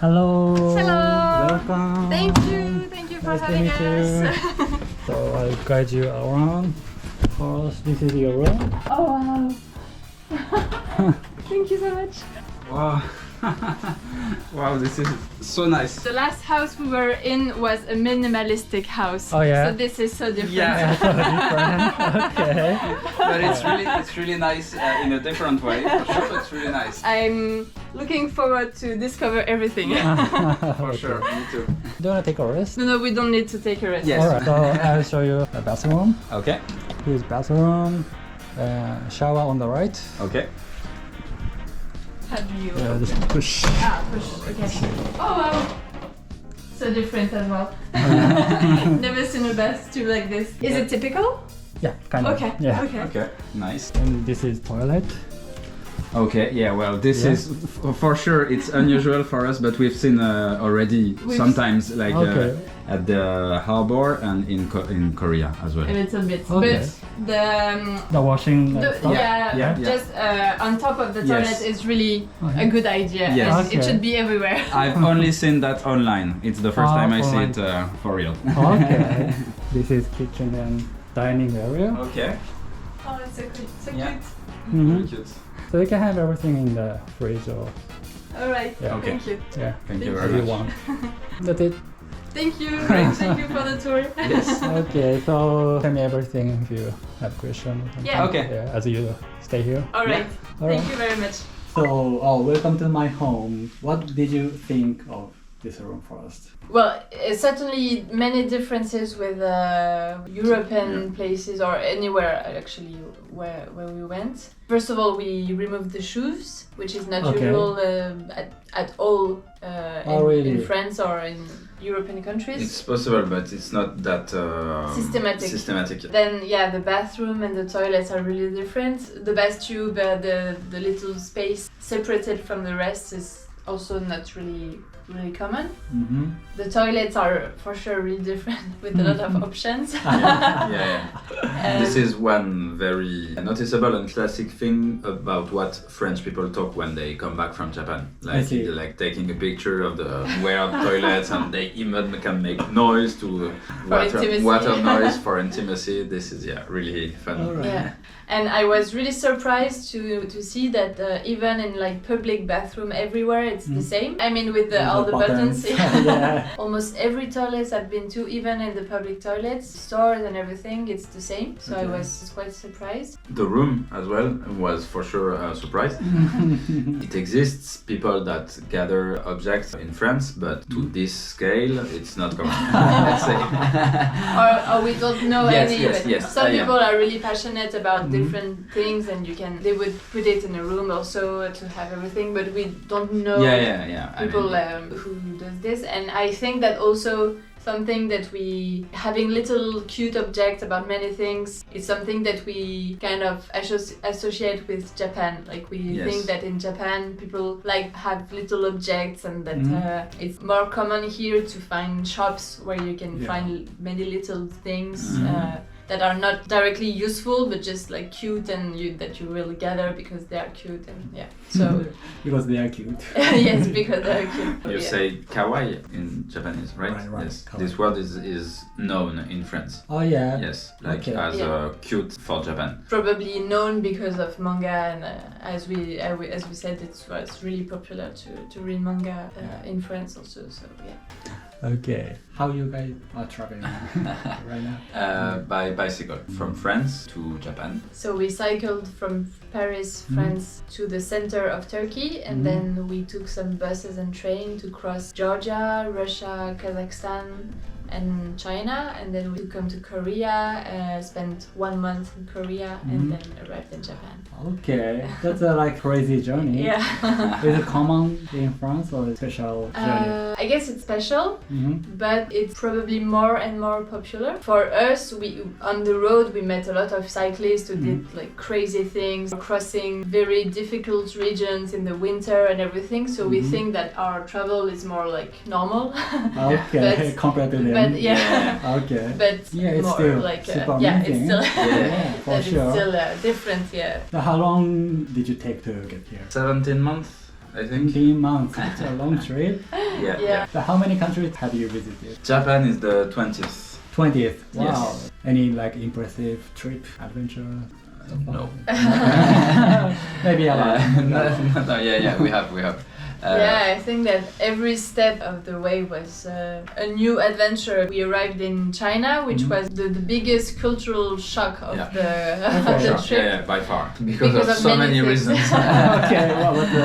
Hello. Hello. Welcome. Thank you for Nice to having meet you. us. So I'll guide you around. First, this is your room. Oh wow. Thank you so much. Wow. Wow, this is so nice. The last house we were in was a minimalistic house. Oh, yeah? So this is so different. Yeah. So different. Okay. But it's really nice in a different way. For sure, it's really nice. I'm looking forward to discover everything. For sure, me too. Do you want to take a rest? No, we don't need to take a rest. Yes. Alright, so I'll show you the bathroom. Okay. Here's bathroom. Shower on the right. Okay. How do you? Just push. Push. Okay. Oh wow. So different as well. Never seen a bathroom like this. Is it typical? Yeah, kind of. Okay. Yeah. Okay. Okay. Nice. And this is toilet. Okay. Yeah. Well, this is for sure. It's unusual for us, but we've seen already sometimes like at the harbor and in Korea as well. A little bit. Okay. But The washing. Stuff. yeah, just on top of the toilet is really a good idea. Yes. And Okay. it should be everywhere. I've only seen that online. It's the first time I see online. it for real. Okay. This is kitchen and dining area. Okay. Oh, it's so good. So Yeah. cute. Mhm. Cute. So you can have everything in the fridge or All right. Yeah. Okay. Thank you. yeah, Thank you as very you much. want. That's it. Thank you. Thank you for the tour. Yes. Okay, so tell me everything if you have questions. Yeah. Okay. Yeah, as you stay here. All right. All Thank right. you very much. So, welcome to my home. What did you think of this room first? Well, certainly many differences with European places or anywhere actually where we went. First of all, we removed the shoes, which is not usual at all in France or in European countries. It's possible, but it's not that systematic. Then the bathroom and the toilets are really different. The bath tube, the little space separated from the rest is also not really common. Mm-hmm. The toilets are for sure really different with a lot of options. This is one very noticeable and classic thing about what French people talk when they come back from Japan. Like taking a picture of the weird toilets, and they even can make noise to water noise for intimacy. This is really fun. Right. Yeah. And I was really surprised to see that even in like public bathroom everywhere it's the same. I mean with all the buttons. Yeah. Almost every toilet I've been to, even in the public toilets, stores and everything, it's the same. So I was quite surprised. The room as well was for sure a surprise. It exists, people that gather objects in France, but to this scale it's not common. Let's say. or we don't know any. Yes. Some people are really passionate about different things, and they would put it in a room also to have everything, but we don't know people who does this. And I think that also something that we having little cute objects about many things is something that we kind of associate with Japan. Like we think that in Japan people like have little objects, and that it's more common here to find shops where you can find many little things that are not directly useful but just like cute, and that you will gather because they are cute. And so because they are cute. yes, because they are cute. You say kawaii in Japanese, right? Right. Yes. Kawaii. This word is known in France. Oh yeah. Yes, as cute for Japan. Probably known because of manga, and as we said, it was really popular to read manga in France also. So Okay. How you guys are traveling right now? By bicycle from France to Japan. So we cycled from Paris, France to the center of Turkey, and then we took some buses and train to cross Georgia, Russia, Kazakhstan, and China, and then we come to Korea, spent 1 month in Korea, and then arrived in Japan. Okay, that's a crazy journey. Yeah. Is it common in France or a special journey? I guess it's special, but it's probably more and more popular. For us, on the road we met a lot of cyclists who did like crazy things, crossing very difficult regions in the winter and everything. So we think that our travel is more like normal. Okay, compared to them. But Okay. but it's more still like super it's amazing. still For that sure. it's still different. So how long did you take to get here? 17 months I think. 18 months. It's a long trip. Yeah. So how many countries have you visited? Japan is the 20th. 20th. Wow. Yes. Any like impressive trip, adventure? No. Maybe a lot. No, we have. I think that every step of the way was a new adventure. We arrived in China, which was the biggest cultural shock of the trip. Yeah, by far. Because of so many things. reasons. Okay,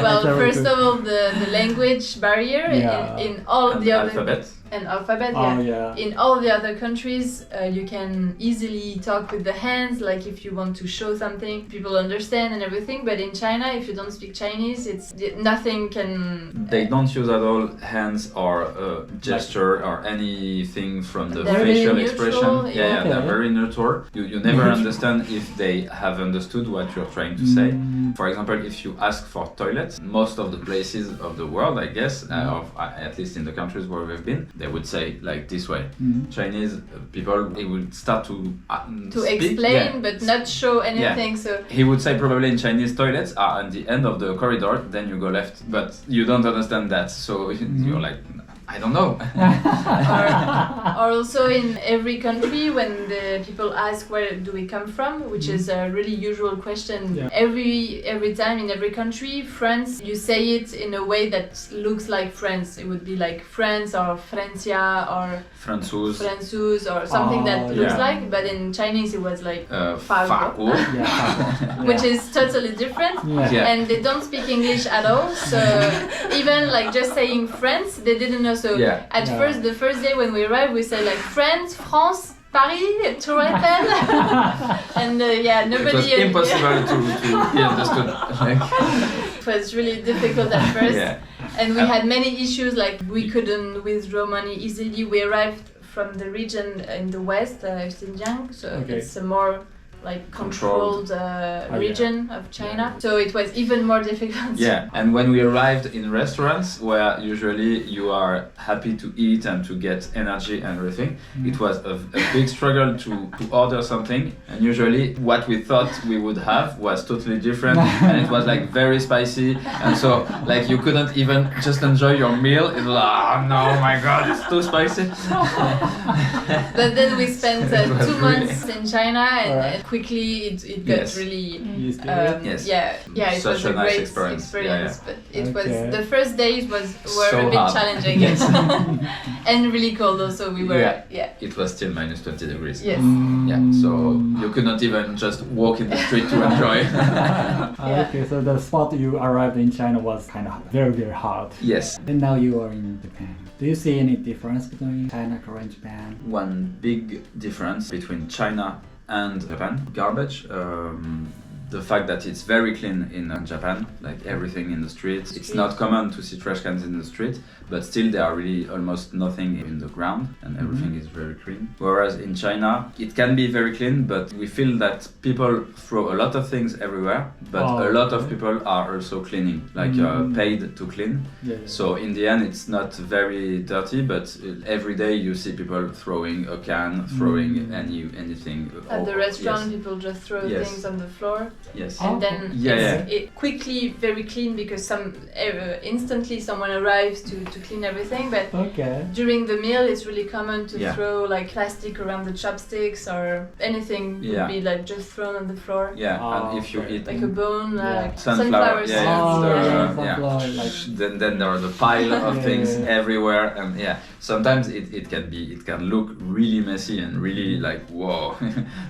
well, first of all, the language barrier in all and the other alphabet. And alphabet, yeah. In all the other countries, you can easily talk with the hands, like if you want to show something, people understand and everything. But in China, if you don't speak Chinese, nothing can. They don't use at all hands or gesture or anything from the they're facial really expression. neutral, Yeah, they're very neutral. You never understand if they have understood what you're trying to say. For example, if you ask for toilets, most of the places of the world, I guess, at least in the countries where we've been, they would say like this way. Chinese people, they would start to speak, explain, but not show anything. So he would say probably in Chinese, toilets are at the end of the corridor, then you go left, but you don't understand that. So you're like, I don't know. or also in every country, when the people ask where do we come from, which is a really usual question. Every time in every country, France, you say it in a way that looks like France. It would be like France or Francia or Francouz or something that looks like. But in Chinese, it was like Fargo, which is totally different. And they don't speak English at all. So even like just saying France, they didn't know. So first, the first day when we arrived, we said like France, Paris, Tour Eiffel, and nobody. It was impossible to be understood. It was really difficult at first, and we had many issues. Like we couldn't withdraw money easily. We arrived from the region in the west, Xinjiang, so it's a more like controlled region of China. So it was even more difficult. And when we arrived in restaurants where usually you are happy to eat and to get energy and everything, it was a big struggle to order something, and usually what we thought we would have was totally different, and it was like very spicy, and so like you couldn't even just enjoy your meal. It was like, oh no, my god, it's too spicy. But then we spent 2 months in China, and quickly it got really it Such was a nice great experience. But it was the first days were so a bit hard. challenging and really cold also. We were it was still minus 20 degrees. So you could not even just walk in the street to enjoy. Okay, so the spot you arrived in China was kind of very, very hot. Yes. And now you are in Japan. Do you see any difference between China, Korea, and Japan? One big difference between China and Japan, garbage. The fact that it's very clean in Japan, like everything in the streets. It's not common to see trash cans in the street, but still there are really almost nothing in the ground, and everything is very clean. Whereas in China, it can be very clean, but we feel that people throw a lot of things everywhere, but a lot of people are also cleaning, like paid to clean. So in the end, it's not very dirty, but every day you see people throwing a can, throwing anything. At the restaurant, people just throw things on the floor. And then it quickly very clean because instantly someone arrives to clean everything. But during the meal, it's really common to throw like plastic around the chopsticks or anything would be like just thrown on the floor. And if you eat like a bone, like sunflower seeds. Then there are the pile of things everywhere, and sometimes it can look really messy and really like whoa,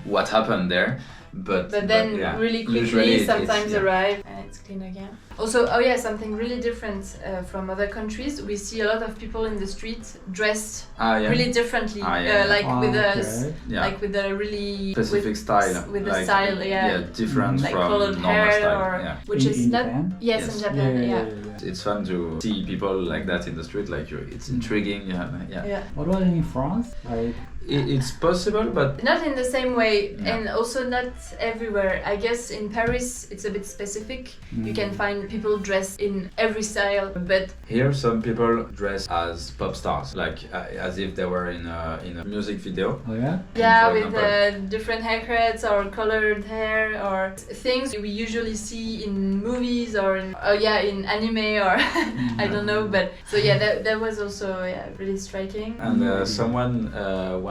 what happened there? But then really quickly sometimes arrive and it's clean again. Also, something really different from other countries. We see a lot of people in the streets dressed really differently, with a really specific style, with a style, different like from colored normal hair style, which is not Japan? in Japan. It's fun to see people like that in the street. Like it's intriguing. What about in France? It's possible, but not in the same way, Yeah. and also not everywhere. I guess in Paris it's a bit specific. You can find people dressed in every style, but here some people dress as pop stars, like as if they were in a music video. Oh yeah? yeah, For with example. different haircuts or colored hair or things we usually see in movies or in anime or I don't know. But so yeah, that was also really striking. And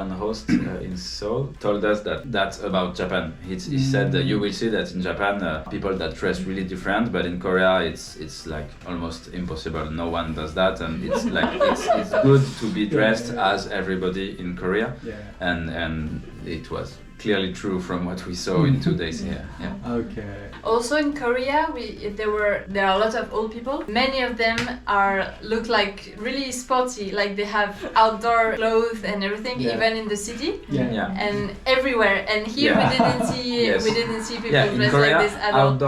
one host in Seoul told us that that's about Japan. He said that you will see that in Japan people that dress really different, but in Korea it's like almost impossible. No one does that, and it's like it's good to be dressed as everybody in Korea. Yeah. And it was clearly true from what we saw in 2 days here. Yeah. Okay. Also in Korea, there are a lot of old people. Many of them look like really sporty, like they have outdoor clothes and everything, even in the city. Yeah. And everywhere. And here we didn't see people in dressed Korea, like this at all.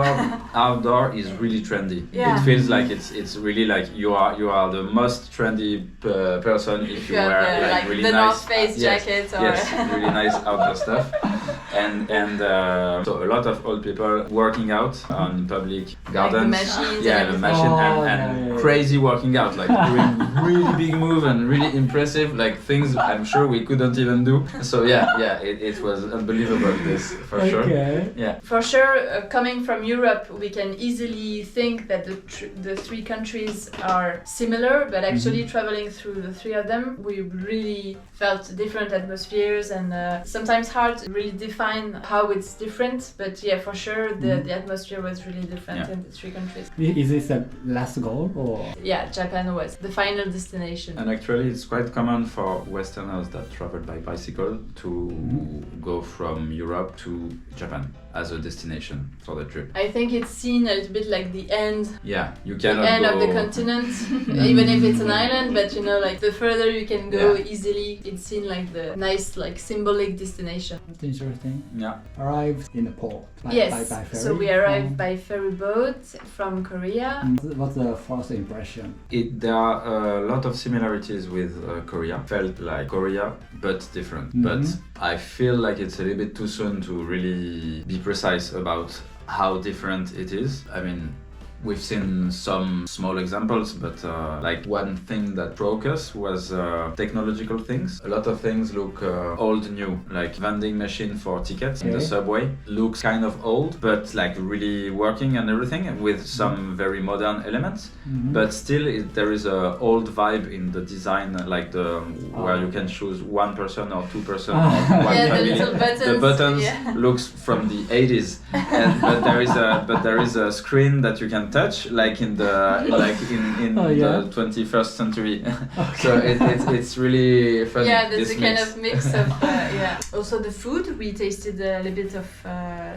outdoor is really trendy. Yeah. It feels like it's really like you are the most trendy person if you have wear like really the nice North Face jacket or really nice outdoor stuff. And so a lot of old people working out on public gardens. the machines the machine and crazy working out, like doing really big move and really impressive, like things I'm sure we couldn't even do. So it was unbelievable, this for sure. Yeah. For sure, coming from Europe, we can easily think that the three countries are similar, but actually traveling through the three of them, we really felt different atmospheres, and sometimes hard to really define how it's different. But yeah, for sure, the atmosphere was really different in the three countries. Is this the last goal or? Yeah, Japan was the final destination. And actually, it's quite common for Westerners that travel by bicycle to go from Europe to Japan as a destination for the trip. I think it's seen a little bit like the end. Yeah, you The cannot end go of the continent, even if it's an island. But like the further you can go easily, it's seen like the nice, like symbolic destination. That's interesting. Yeah. Arrived in the port. Yes. By ferry. So we arrived by ferry boat from Korea. What's the first impression? There are a lot of similarities with Korea. Felt like Korea, but different. But I feel like it's a little bit too soon to really be precise about how different it is. I mean, we've seen some small examples, but like one thing that broke us was technological things. A lot of things look old new, like vending machine for tickets in the subway looks kind of old, but like really working and everything with some very modern elements. But still, there is a old vibe in the design, like where you can choose one person or two person or one family. The little buttons. The buttons looks from the 80s, but there is a screen that you can touch, like in the the 21st century. So it's really funny. Yeah, there's this a kind mix. of mix of Also the food, we tasted a little bit of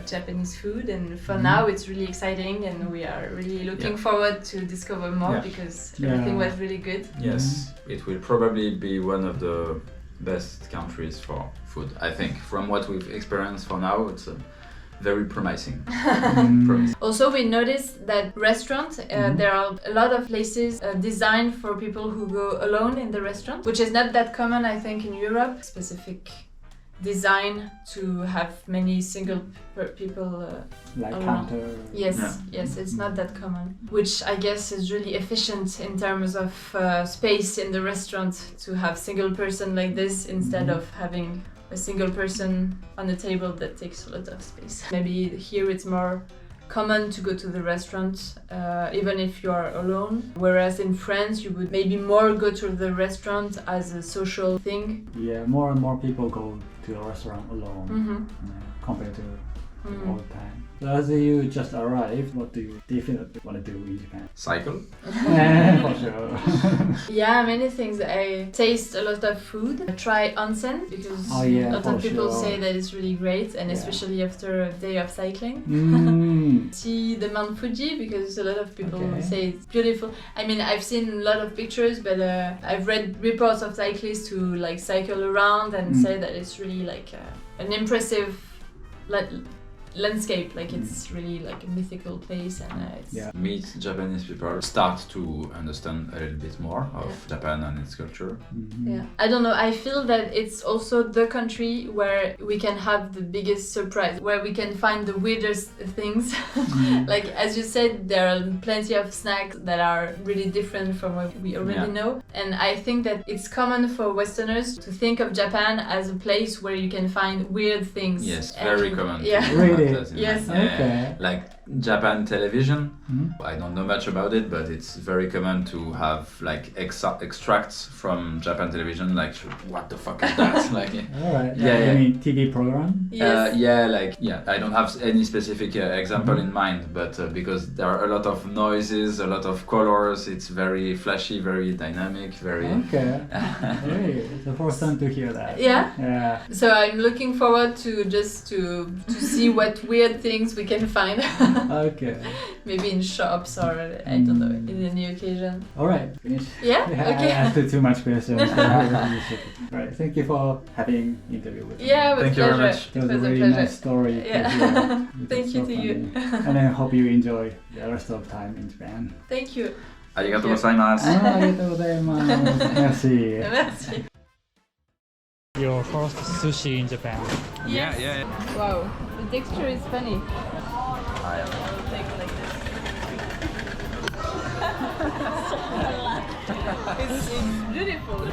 Japanese food, and for now it's really exciting, and we are really looking forward to discover more because everything was really good. Yes, it will probably be one of the best countries for food, I think. From what we've experienced for now, it's very promising. Also, we noticed that restaurants, there are a lot of places designed for people who go alone in the restaurant, which is not that common, I think, in Europe. Specific design to have many single people like around. counter. Yes, it's not that common, which I guess is really efficient in terms of space in the restaurant to have single person like this instead of having a single person on a table that takes a lot of space. Maybe here it's more common to go to the restaurant even if you are alone, whereas in France you would maybe more go to the restaurant as a social thing. Yeah, more and more people go to a restaurant alone compared to all the time. So as you just arrived, what do you definitely want to do in Japan? Cycle? For sure. Yeah, many things. I taste a lot of food. I try onsen because a lot of people say that it's really great, and especially after a day of cycling. See the Mount Fuji because a lot of people say it's beautiful. I mean, I've seen a lot of pictures, but I've read reports of cyclists who like cycle around and say that it's really like an impressive landscape. Like it's really like a mythical place, and it's meet Japanese people, start to understand a little bit more of Japan and its culture. Yeah, I don't know. I feel that it's also the country where we can have the biggest surprise, where we can find the weirdest things. Like as you said, there are plenty of snacks that are really different from what we already know, and I think that it's common for Westerners to think of Japan as a place where you can find weird things. Yes, very common. Yeah, really. Yes. Okay. Like Japan television. I don't know much about it, but it's very common to have like extracts from Japan television. Like, what the fuck is that? Like, all right. Any TV program? Yes. I don't have any specific example in mind, but because there are a lot of noises, a lot of colors, it's very flashy, very dynamic, very. Okay. Hey, it's the first time to hear that. Yeah. Yeah. So I'm looking forward to just to see what weird things we can find. Okay. Maybe in shops or I don't know, in any occasion. All right, finish. Yeah? Okay. I asked too much questions. All right, thank you for having interview with me. Yeah, thank you very much. It was a really nice story. Yeah. Thank you so to funny. you. And I hope you enjoy the rest of time in Japan. Thank you. ありがとうございます。ありがとうございます。Merci. Merci. Your first sushi in Japan. Yes. Yeah. Wow, the texture is funny. I I'll take it like this. It's beautiful.